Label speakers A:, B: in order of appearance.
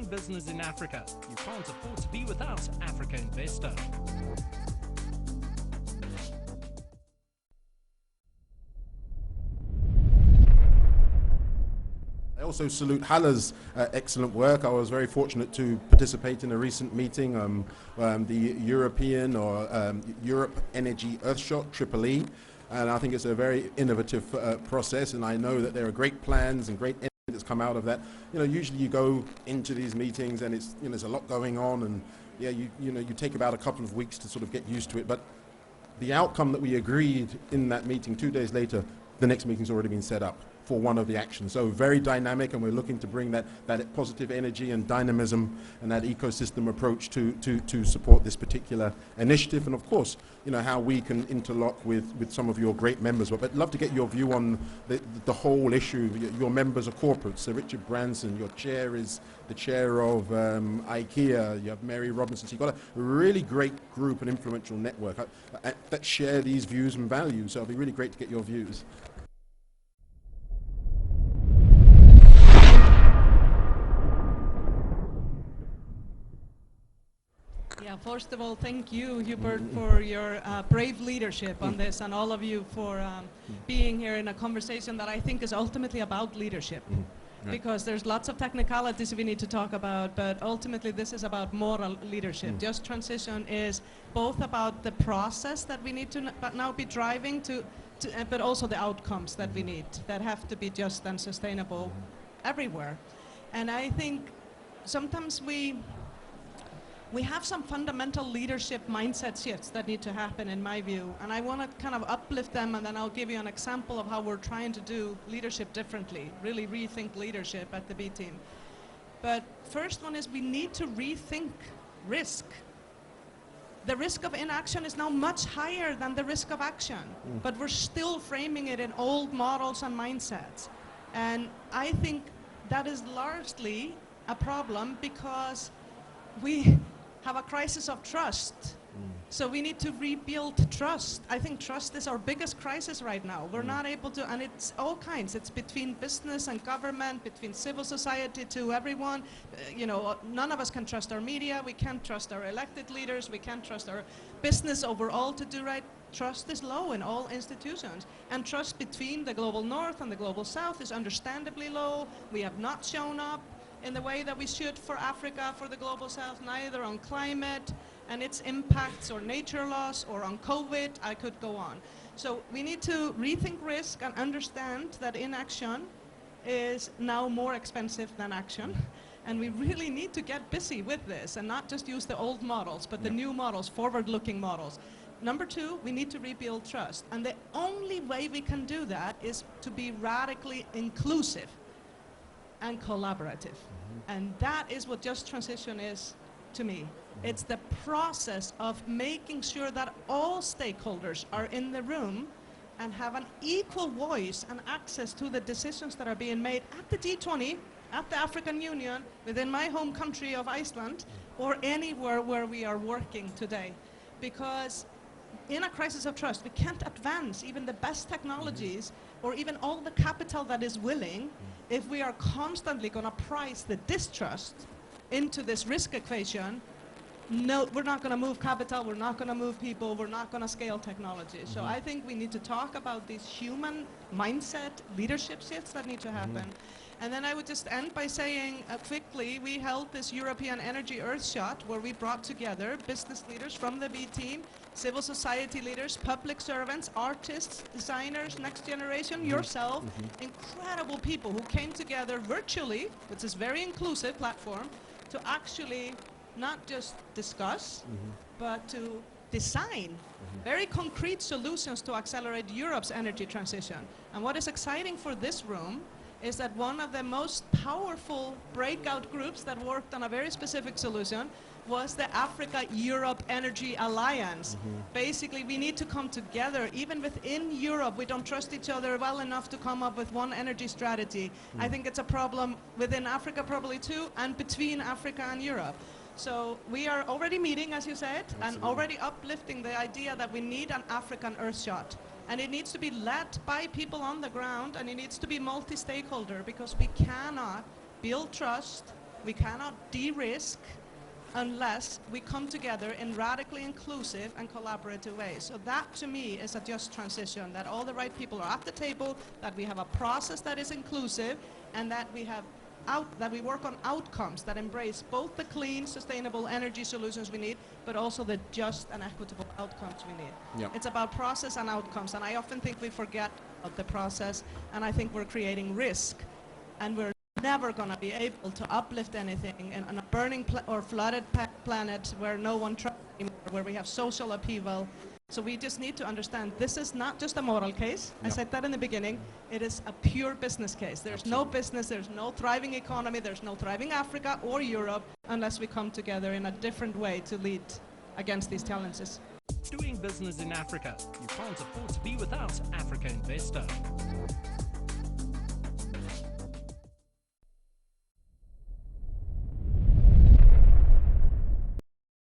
A: business in Africa. You can't afford to be without Africa Investor.
B: I also salute Halla's excellent work. I was very fortunate to participate in a recent meeting, the European or Europe Energy Earthshot, Triple E, and I think it's a very innovative process, and I know that there are great plans and great energy that's come out of that. You know, usually you go into these meetings and it's, there's a lot going on, and yeah, you take about a couple of weeks to sort of get used to it, but the outcome that we agreed in that meeting 2 days later, the next meeting's already been set up for one of the actions. So very dynamic, and we're looking to bring that positive energy and dynamism and that ecosystem approach to support this particular initiative. And of course, how we can interlock with some of your great members. But I'd love to get your view on the whole issue. Your members are corporates. Sir Richard Branson, your chair is the chair of IKEA. You have Mary Robinson. So you've got a really great group and influential network that share these views and values. So it'll be really great to get your views.
C: First of all, thank you, Hubert, for your brave leadership on this, and all of you for being here in a conversation that I think is ultimately about leadership. Because there's lots of technicalities we need to talk about, but ultimately this is about moral leadership. Just transition is both about the process that we need to now be driving but also the outcomes that we need, that have to be just and sustainable everywhere. And I think sometimes we have some fundamental leadership mindset shifts that need to happen, in my view, and I want to kind of uplift them, and then I'll give you an example of how we're trying to do leadership differently, really rethink leadership at the B team. But first one is we need to rethink risk. The risk of inaction is now much higher than the risk of action, but we're still framing it in old models and mindsets. And I think that is largely a problem because we have a crisis of trust. So we need to rebuild trust. I think trust is our biggest crisis right now. We're not able to, and it's all kinds. It's between business and government, between civil society to everyone. None of us can trust our media. We can't trust our elected leaders. We can't trust our business overall to do right. Trust is low in all institutions. And trust between the global north and the global south is understandably low. We have not shown up in the way that we should for Africa, for the global south, neither on climate and its impacts or nature loss or on COVID. I could go on. So we need to rethink risk and understand that inaction is now more expensive than action. And we really need to get busy with this and not just use the old models, but the new models, forward-looking models. Number two, we need to rebuild trust. And the only way we can do that is to be radically inclusive and collaborative. And that is what Just Transition is to me. It's the process of making sure that all stakeholders are in the room and have an equal voice and access to the decisions that are being made at the G20, at the African Union, within my home country of Iceland, or anywhere where we are working today. Because in a crisis of trust, we can't advance even the best technologies or even all the capital that is willing if we are constantly going to price the distrust into this risk equation. No, we're not going to move capital, we're not going to move people, we're not going to scale technology. So I think we need to talk about these human mindset leadership shifts that need to happen. And then I would just end by saying quickly, we held this European Energy Earthshot where we brought together business leaders from the B team, civil society leaders, public servants, artists, designers, next generation, yourself, incredible people who came together virtually, which is a very inclusive platform, to actually not just discuss, but to design very concrete solutions to accelerate Europe's energy transition. And what is exciting for this room is that one of the most powerful breakout groups that worked on a very specific solution was the Africa-Europe Energy Alliance. Basically, we need to come together. Even within Europe, we don't trust each other well enough to come up with one energy strategy. I think it's a problem within Africa probably too, and between Africa and Europe. So we are already meeting, as you said, and already uplifting the idea that we need an African Earthshot. And it needs to be led by people on the ground, and it needs to be multi-stakeholder, because we cannot build trust We cannot de-risk unless we come together in radically inclusive and collaborative ways. So that, to me, is a just transition, that all the right people are at the table, that we have a process that is inclusive, and that we have that we work on outcomes that embrace both the clean, sustainable energy solutions we need, but also the just and equitable outcomes we need.
B: Yep.
C: It's about process and outcomes, and I often think we forget about the process, and I think we're creating risk, and we're never going to be able to uplift anything on a burning or flooded planet where no one trusts anymore, where we have social upheaval. So we just need to understand this is not just a moral case. I said that in the beginning. It is a pure business case. There's no business, there's no thriving economy, there's no thriving Africa or Europe unless we come together in a different way to lead against these challenges.
A: Doing business in Africa. You can't afford to be without Africa Investor.